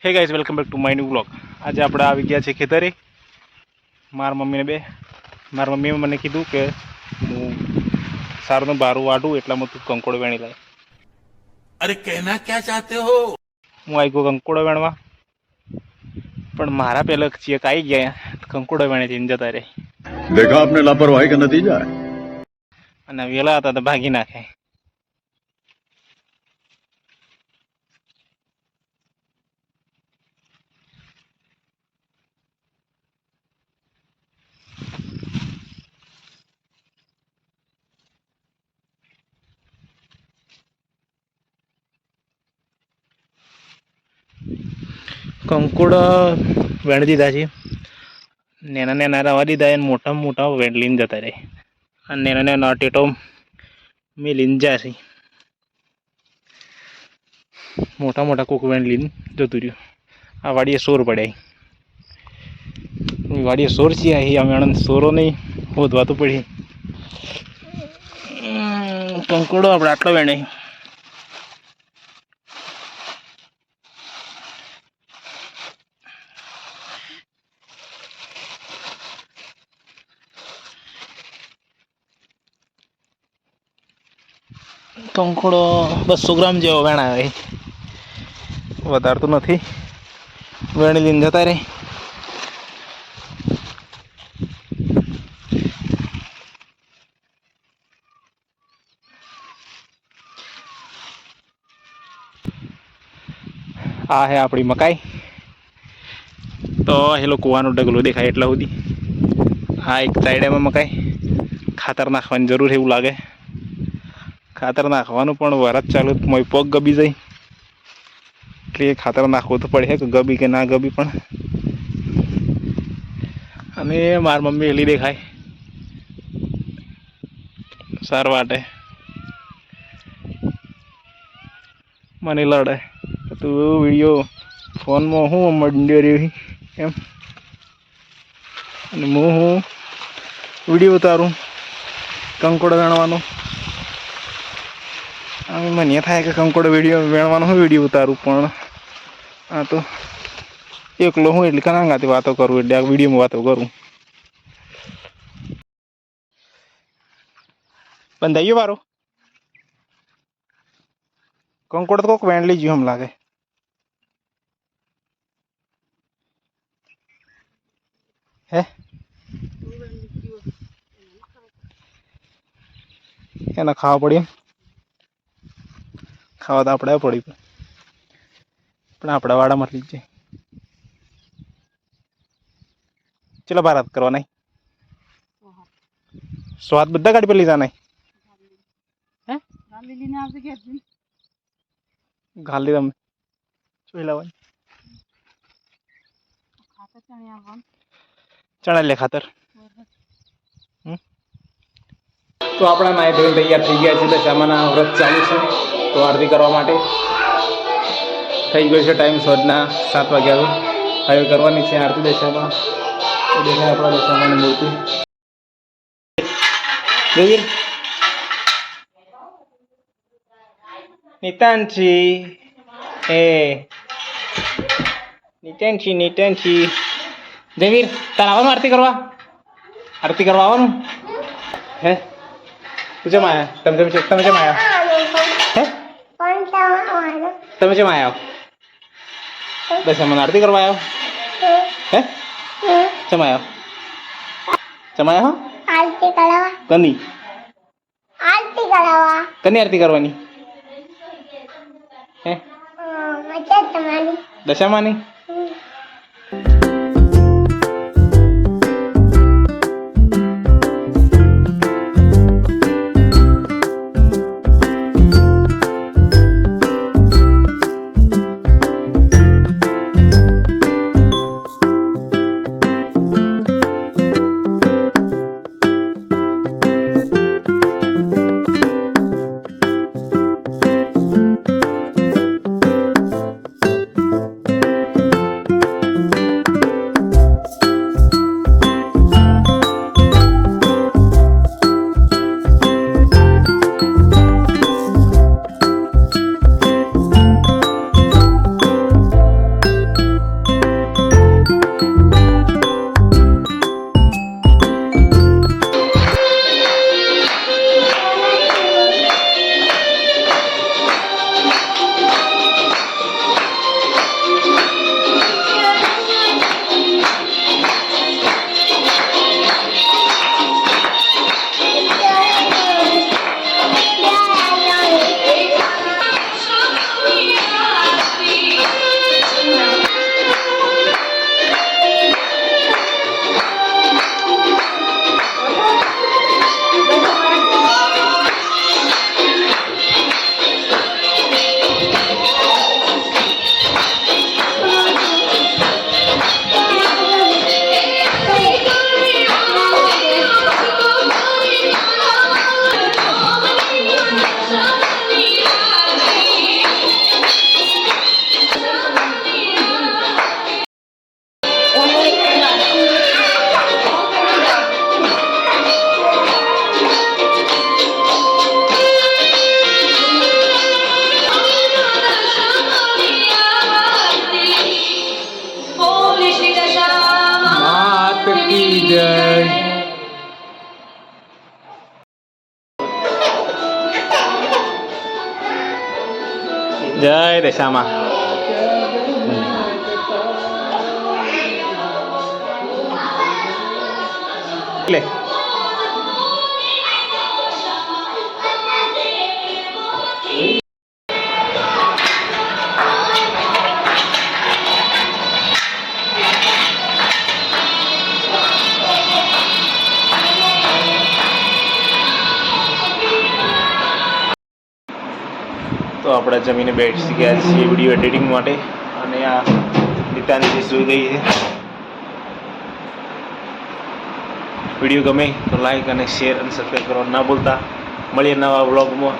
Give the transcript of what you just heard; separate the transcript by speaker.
Speaker 1: Hey guys, welcome back to my new vlog. આજે આપણે આવી ગયા છે ખેતરે. મારા મમ્મીએ મને કીધું કે હું સારનું બારું વાઢું એટલામાં તું કંકોડો વેણી લાય.
Speaker 2: अरे कहना क्या चाहते हो?
Speaker 1: હું આવી ગયો કંકોડો વેણવા, પણ મારા પહેલા ચેક આવી ગયા કંકોડો વેણીને જતા રહે.
Speaker 3: देखा आपने लापरवाही का नतीजा है.
Speaker 1: અને વેલા હતા તો ભાગી નાખે. કંકોડા વેણી દીધા છે. નેના નેના રવા દીધા અને મોટા મોટા વેણ જતા રહે. અને નેના નેના ટેટો મેં લઈને જશે. મોટા મોટા કોક વેણ લઈને જતું રહ્યું. આ વાડીએ સોર પડ્યા. વાડીએ સોર છે. આ વેણ સોરો નહીં હોદવા તો પડી. કંકોડો આપણે આટલો વેણે. કંકોડો 200 ગ્રામ જેવો વેણાવે. વધારે તો નથી. વેણી લઈને જતા રહે. આ હે આપણી મકાઈ. તો હેલો કૂવાનો ડગલો દેખાય એટલા સુધી. આ એક સાઈડમાં મકાઈ. ખાતર નાખવાની જરૂર એવું લાગે. ખાતર નાખવાનું પણ વરસ ચાલુ મોય પગ ગબી જાય એટલે ખાતર નાખવું તો પડે કે ગબી કે ના ગબી પણ. અને મારી મમ્મી હેલી દેખાય સાર વાટે મને લડે તું વિડીયો ફોનમાં હું મંડ્યો રહ્યો એમ. અને હું વિડીયો ઉતારું કંકોડો વેણવાનો. મને થાય કે કંકોડો વિડીયો વેણવાનો હું વિડીયો ઉતારું, પણ આ તો એકલો હું એટલે કનાંગાથી વાતો કરું એટલે આ વિડીયોમાં વાતો કરું. બંધાઈ વારો કંકોડો તો કોક વેણ લઈ ગયું એમ લાગે. હે એને ખાવા પડ્યું. ખાવા તો આપણે પડી પણ આપણા વાડામાં લઈ જાય. ચલો ભારત કરવા નહીં સ્વાદ બધા ગાડી પર લીધા નહીં. હે ઘાલ લીધા અમે જોઈ લાવવાની ચણા લે ખાતર. તો આપણા નાય ધોઈને તૈયાર થઈ ગયા છે. દશામાના વ્રત ચાલુ છે તો આરતી કરવા માટે થઈ ગયો છે ટાઈમ. સોજના 7 વાગ્યા હવે કરવાની છે આરતી દશામાં. દેખાય આપણા દશામાની મૂર્તિ. દેવીર નિતાનજી નિતાનજી દેવીર તાર આવવાનું આરતી કરવા આવવાનું હે? તું જેમ આવ્યા તમે જેમ આવ્યા હે? તમે જેમ આવ્યા દશામાં આરતી કરવા આવ્યો હે? ચમ આવ્યો
Speaker 4: આરતી કરવા
Speaker 1: કની આરતી કરવાની હે? દશામાની. જય દશામાં. એટલે તો આપણે જમીને બેસી ગયા છીએ વિડીયો એડિટિંગ માટે અને આ નીતાની સુઈ ગઈ છે. વિડીયો ગમે તો લાઈક અને શેર અને સબસ્ક્રાઈબ કરવા ના ભૂલતા. મળીએ નવા વ્લોગમાં.